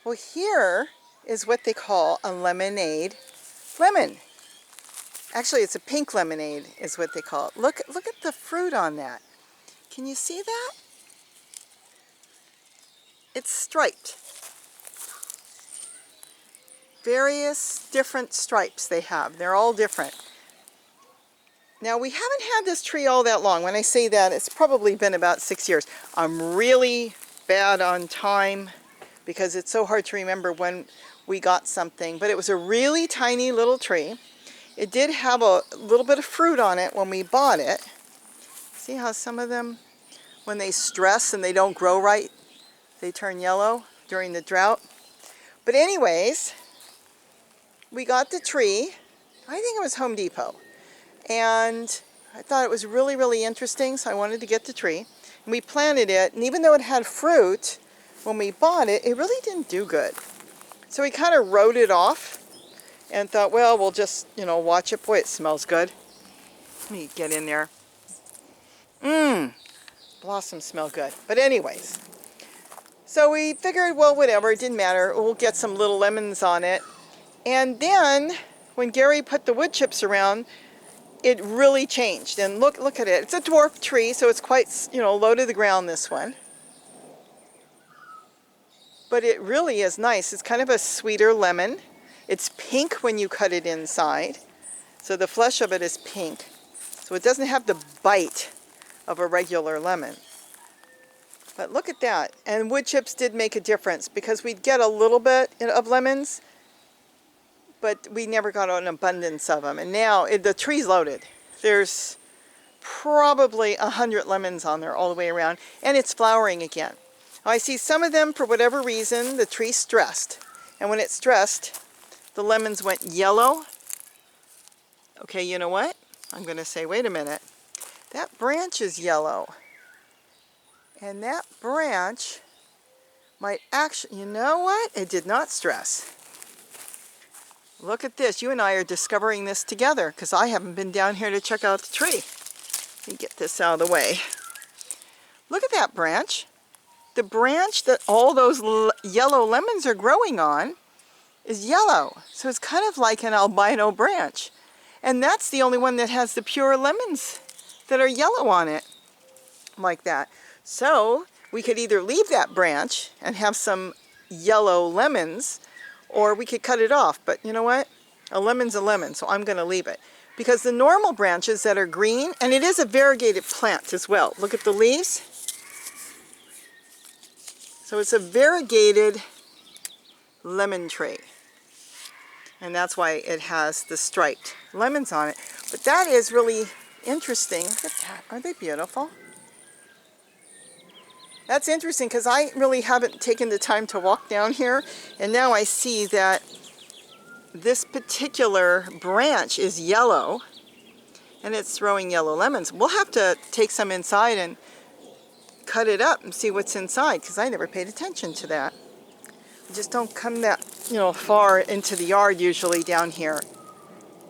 Well, here is what they call a lemonade lemon. Actually, it's a pink lemonade is what they call it. Look at the fruit on that. Can you see that? It's striped. Various different stripes they have. They're all different. Now, we haven't had this tree all that long. When I say that, it's probably been about 6 years. I'm really bad on time because it's so hard to remember when we got something. But it was a really tiny little tree. It did have a little bit of fruit on it when we bought it. See how some of them, when they stress and they don't grow right, they turn yellow during the drought. But anyways, we got the tree. I think it was Home Depot. And I thought it was really, really interesting, so I wanted to get the tree. And we planted it, and even though it had fruit, when we bought it, it really didn't do good. So we kind of wrote it off and thought, well, we'll just, watch it. Boy, it smells good. Let me get in there. Blossoms smell good. But anyways, so we figured, well, whatever, it didn't matter. We'll get some little lemons on it. And then when Gary put the wood chips around, it really changed. And look at it. It's a dwarf tree, so it's quite, low to the ground, this one. But it really is nice. It's kind of a sweeter lemon. It's pink when you cut it inside. So the flesh of it is pink. So it doesn't have the bite of a regular lemon. But look at that. And wood chips did make a difference because we'd get a little bit of lemons, but we never got an abundance of them. And now the tree's loaded. There's probably 100 lemons on there all the way around, and it's flowering again. I see some of them, for whatever reason, the tree stressed. And when it stressed, the lemons went yellow. Okay, you know what? I'm going to say, wait a minute. That branch is yellow. And that branch might actually, you know what? It did not stress. Look at this. You and I are discovering this together because I haven't been down here to check out the tree. Let me get this out of the way. Look at that branch. The branch that all those yellow lemons are growing on is yellow. So it's kind of like an albino branch. And that's the only one that has the pure lemons that are yellow on it, like that. So we could either leave that branch and have some yellow lemons, or we could cut it off. But you know what? A lemon's a lemon, so I'm going to leave it. Because the normal branches that are green, and it is a variegated plant as well. Look at the leaves. So it's a variegated lemon tree. And that's why it has the striped lemons on it. But that is really interesting. Look at that. Aren't they beautiful? That's interesting because I really haven't taken the time to walk down here. And now I see that this particular branch is yellow. And it's throwing yellow lemons. We'll have to take some inside and cut it up and see what's inside, because I never paid attention to that. I just don't come that, far into the yard usually down here.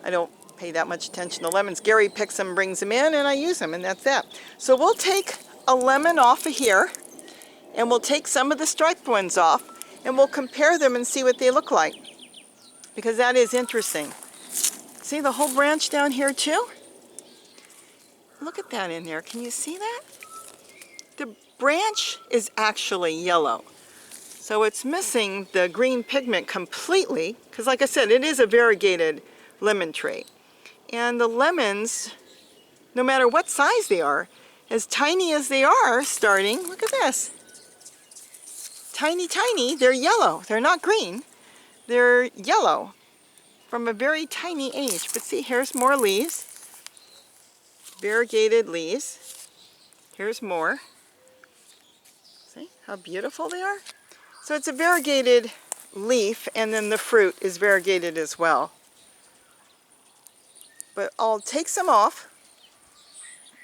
I don't pay that much attention to lemons. Gary picks them, brings them in, and I use them, and that's that. So we'll take a lemon off of here, and we'll take some of the striped ones off, and we'll compare them and see what they look like, because that is interesting. See the whole branch down here too? Look at that in there. Can you see that? The branch is actually yellow. So it's missing the green pigment completely, because like I said, it is a variegated lemon tree. And the lemons, no matter what size they are, as tiny as they are starting, look at this. Tiny, tiny, they're yellow. They're not green. They're yellow from a very tiny age. But see, here's more leaves. Variegated leaves. Here's more. See how beautiful they are? So it's a variegated leaf, and then the fruit is variegated as well. But I'll take some off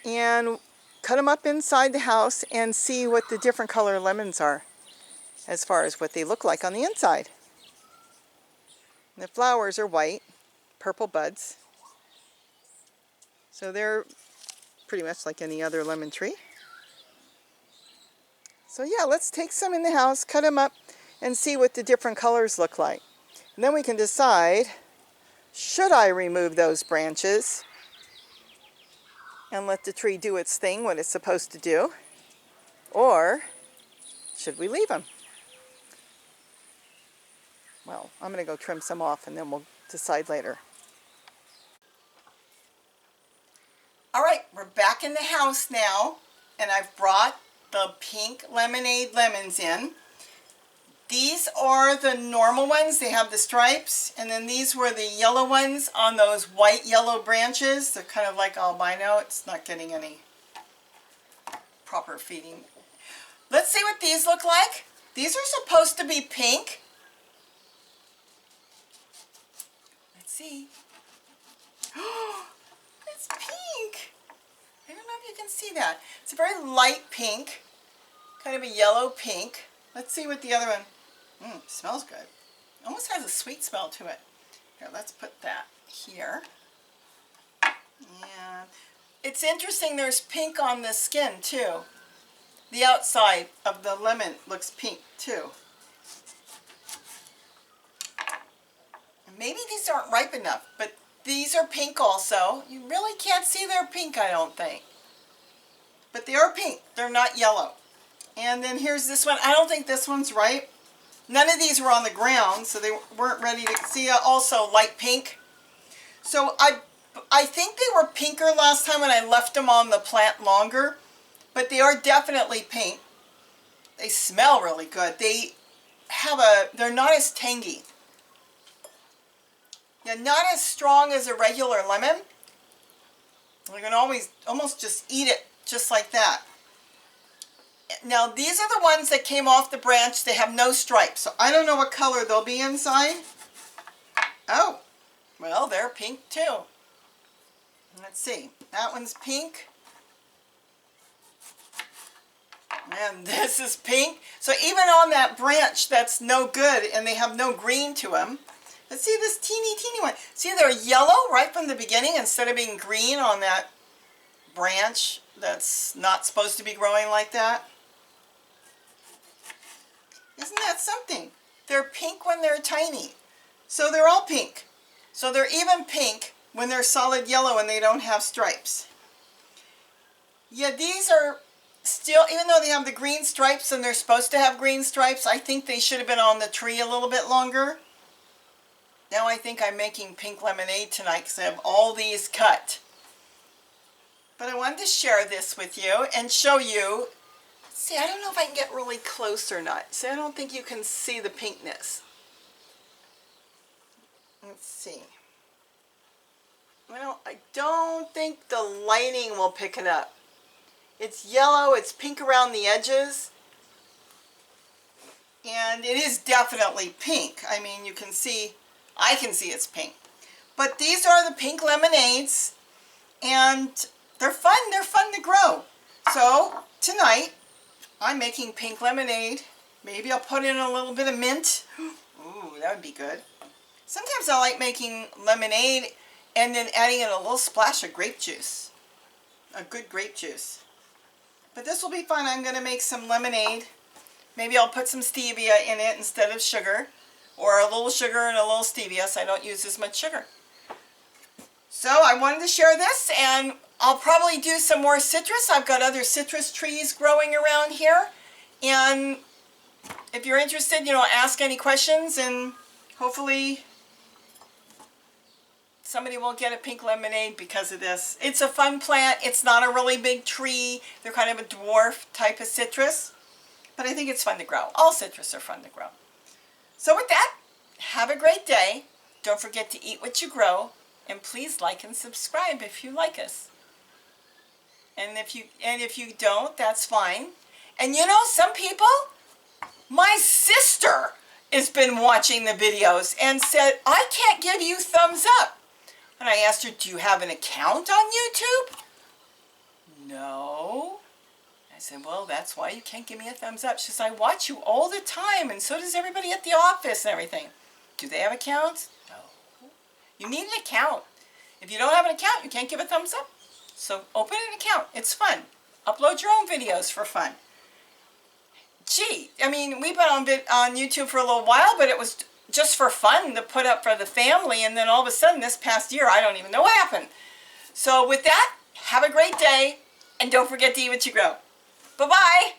and cut them up inside the house and see what the different color lemons are as far as what they look like on the inside. The flowers are white, purple buds. So they're pretty much like any other lemon tree. So yeah, let's take some in the house, cut them up, and see what the different colors look like. And then we can decide, should I remove those branches and let the tree do its thing, what it's supposed to do, or should we leave them? Well, I'm going to go trim some off and then we'll decide later. All right, we're back in the house now, and I've brought the pink lemonade lemons in. These are the normal ones. They have the stripes, and then these were the yellow ones on those white yellow branches. They're kind of like albino. It's not getting any proper feeding. Let's see what these look like. These are supposed to be pink. Let's see. Oh, it's pink. I don't know if you can see that. It's a very light pink, kind of a yellow pink. Let's see what the other one, smells good. Almost has a sweet smell to it. Here, let's put that here. And it's interesting, there's pink on the skin too. The outside of the lemon looks pink too. Maybe these aren't ripe enough, but these are pink also. You really can't see they're pink, I don't think. But they are pink. They're not yellow. And then here's this one. I don't think this one's ripe. None of these were on the ground, so they weren't ready to see. Also light pink. So I think they were pinker last time when I left them on the plant longer. But they are definitely pink. They smell really good. They're not as tangy. Yeah, not as strong as a regular lemon. You can almost just eat it just like that. Now these are the ones that came off the branch. They have no stripes, so I don't know what color they'll be inside. Oh, well, they're pink too. Let's see. That one's pink. And this is pink. So even on that branch that's no good and they have no green to them. Let's see this teeny one. See, they're yellow right from the beginning instead of being green on that branch that's not supposed to be growing like that. Isn't that something? They're pink when they're tiny. So they're all pink. So they're even pink when they're solid yellow and they don't have stripes. Yeah, these are still, even though they have the green stripes and they're supposed to have green stripes, I think they should have been on the tree a little bit longer. Now I think I'm making pink lemonade tonight because I have all these cut. But I wanted to share this with you and show you. See, I don't know if I can get really close or not. See, I don't think you can see the pinkness. Let's see. Well, I don't think the lighting will pick it up. It's yellow, it's pink around the edges. And it is definitely pink. I mean, you can see, I can see it's pink. But these are the pink lemonades, and they're fun to grow. So tonight, I'm making pink lemonade. Maybe I'll put in a little bit of mint. Ooh, that would be good. Sometimes I like making lemonade and then adding in a little splash of grape juice. A good grape juice. But this will be fun. I'm going to make some lemonade. Maybe I'll put some stevia in it instead of sugar. Or a little sugar and a little stevia so I don't use as much sugar. So I wanted to share this, and I'll probably do some more citrus. I've got other citrus trees growing around here. And if you're interested, ask any questions, and hopefully somebody will get a pink lemonade because of this. It's a fun plant. It's not a really big tree. They're kind of a dwarf type of citrus. But I think it's fun to grow. All citrus are fun to grow. So with that, have a great day. Don't forget to eat what you grow. And please like and subscribe if you like us. And if you don't, that's fine. And some people, my sister has been watching the videos and said, I can't give you thumbs up. And I asked her, do you have an account on YouTube? No. I said, well, that's why you can't give me a thumbs up. She says, I watch you all the time, and so does everybody at the office and everything. Do they have accounts? No. You need an account. If you don't have an account, you can't give a thumbs up. So open an account. It's fun. Upload your own videos for fun. gee, I mean, we've been on YouTube for a little while, but it was just for fun to put up for the family, and then all of a sudden this past year, I don't even know what happened. So with that, have a great day, and don't forget to eat what you grow. Bye-bye.